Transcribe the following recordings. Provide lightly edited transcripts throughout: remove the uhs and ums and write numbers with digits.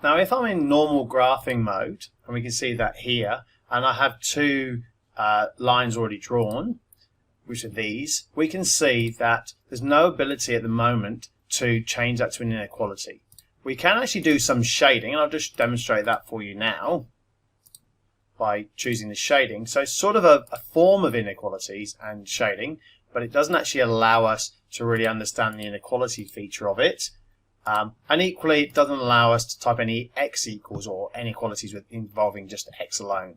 Now if I'm in normal graphing mode, and we can see that here, and I have two lines already drawn, which are these, we can see that there's no ability at the moment to change that to an inequality. We can actually do some shading, and I'll just demonstrate that for you now by choosing the shading. So it's sort of a form of inequalities and shading, but it doesn't actually allow us to really understand the inequality feature of it. And equally, it doesn't allow us to type any x equals or inequalities involving just x alone.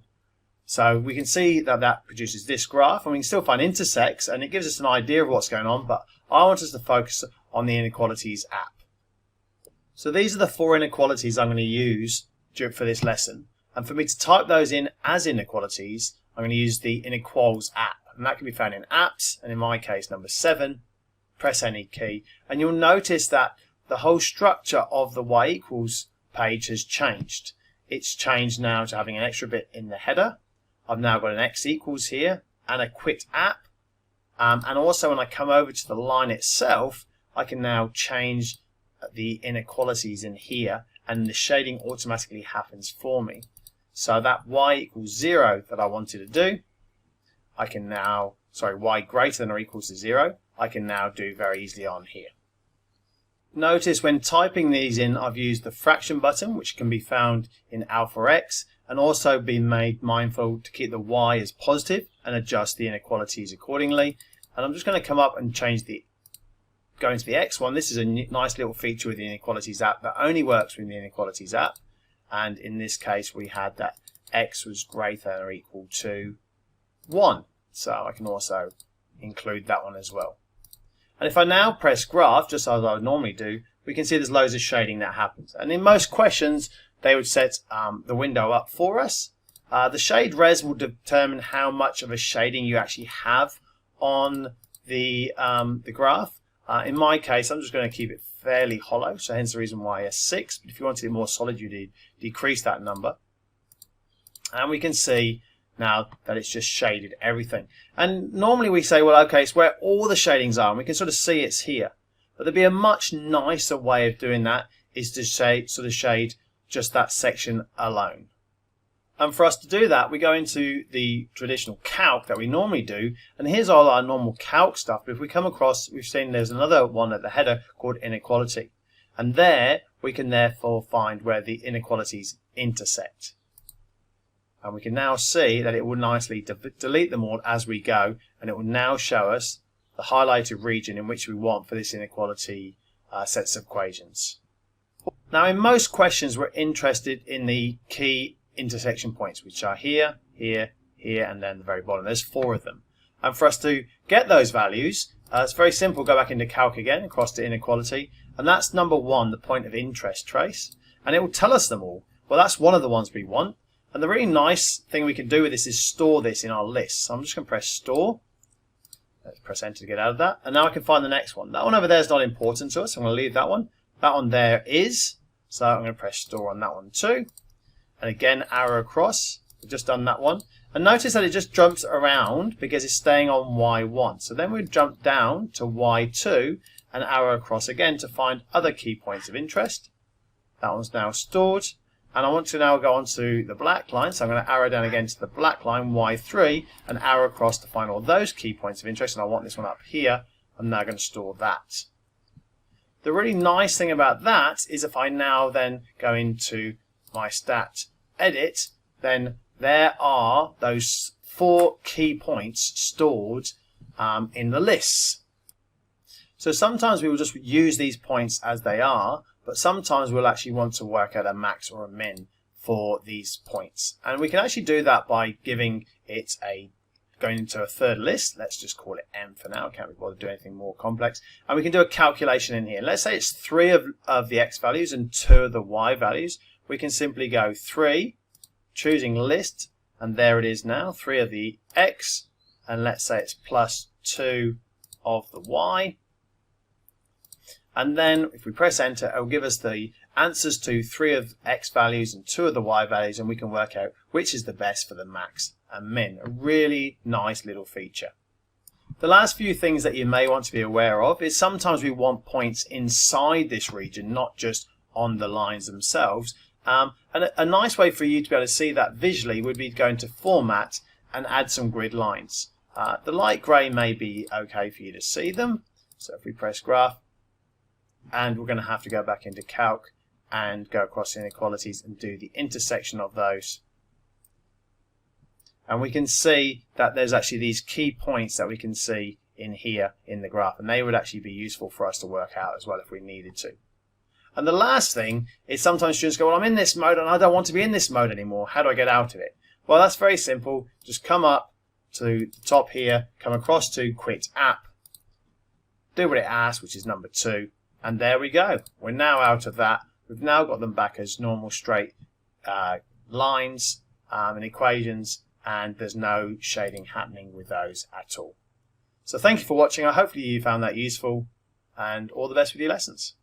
So we can see that that produces this graph, and we can still find intersects, and it gives us an idea of what's going on, but I want us to focus on the inequalities app. So these are the four inequalities I'm going to use for this lesson. And for me to type those in as inequalities, I'm going to use the Inequalz app. And that can be found in apps, and in my case, number 7. Press any key, and you'll notice that the whole structure of the y equals page has changed. It's changed now to having an extra bit in the header. I've now got an x equals here and a quit app. And also when I come over to the line itself, I can now change the inequalities in here, and the shading automatically happens for me. So that y equals 0 that I wanted to do, I can now, y greater than or equals to 0, I can now do very easily on here. Notice when typing these in, I've used the fraction button, which can be found in alpha x, and also be made mindful to keep the y as positive and adjust the inequalities accordingly. And I'm just going to come up and go into the x one. This is a nice little feature with the Inequalities app that only works with the Inequalities app. And in this case, we had that x was greater than or equal to 1. So I can also include that one as well. And if I now press graph, just as I would normally do, we can see there's loads of shading that happens. And in most questions, they would set the window up for us. The shade res will determine how much of a shading you actually have on the graph. In my case, I'm just going to keep it fairly hollow, so hence the reason why S6. But if you wanted it more solid, you'd decrease that number. And we can see now that it's just shaded everything. And normally we say, well, okay, it's where all the shadings are, and we can sort of see it's here. But there'd be a much nicer way of doing that is to sort of shade just that section alone. And for us to do that, we go into the traditional calc that we normally do, and here's all our normal calc stuff. But if we come across, we've seen there's another one at the header called inequality. And there we can therefore find where the inequalities intersect. And we can now see that it will nicely delete them all as we go, and it will now show us the highlighted region in which we want for this inequality sets of equations. Now in most questions we're interested in the key intersection points, which are here, here, here, and then the very bottom. There's 4 of them. And for us to get those values, it's very simple. Go back into calc again, across to inequality, and that's number 1, the point of interest trace, and it will tell us them all. Well, that's one of the ones we want. And the really nice thing we can do with this is store this in our list. So I'm just going to press store. Let's press enter to get out of that. And now I can find the next one. That one over there is not important to us. I'm going to leave that one. That one there is. So I'm going to press store on that one too. And again, arrow across. We've just done that one. And notice that it just jumps around because it's staying on Y1. So then we jump down to Y2 and arrow across again to find other key points of interest. That one's now stored. And I want to now go on to the black line, so I'm going to arrow down again to the black line, Y3, and arrow across to find all those key points of interest, and I want this one up here. I'm now going to store that. The really nice thing about that is if I now then go into my stat edit, then there are those 4 key points stored in the lists. So sometimes we will just use these points as they are, but sometimes we'll actually want to work out a max or a min for these points. And we can actually do that by giving it going into a third list. Let's just call it M for now. Can't be bothered to do anything more complex. And we can do a calculation in here. Let's say it's 3 of the X values and 2 of the Y values. We can simply go 3, choosing list, and there it is now, 3 of the X, and let's say it's plus 2 of the Y. And then if we press enter, it will give us the answers to 3 of X values and 2 of the Y values, and we can work out which is the best for the max and min. A really nice little feature. The last few things that you may want to be aware of is sometimes we want points inside this region, not just on the lines themselves. And a nice way for you to be able to see that visually would be going to Format and add some grid lines. The light grey may be okay for you to see them. So if we press Graph, and we're going to have to go back into Calc and go across inequalities and do the intersection of those. And we can see that there's actually these key points that we can see in here in the graph, and they would actually be useful for us to work out as well if we needed to. And the last thing is sometimes students go, well, I'm in this mode and I don't want to be in this mode anymore. How do I get out of it? Well, that's very simple. Just come up to the top here, come across to Quit App, do what it asks, which is number 2, and there we go. We're now out of that. We've now got them back as normal straight lines and equations, and there's no shading happening with those at all. So thank you for watching. Hopefully you found that useful, and all the best with your lessons.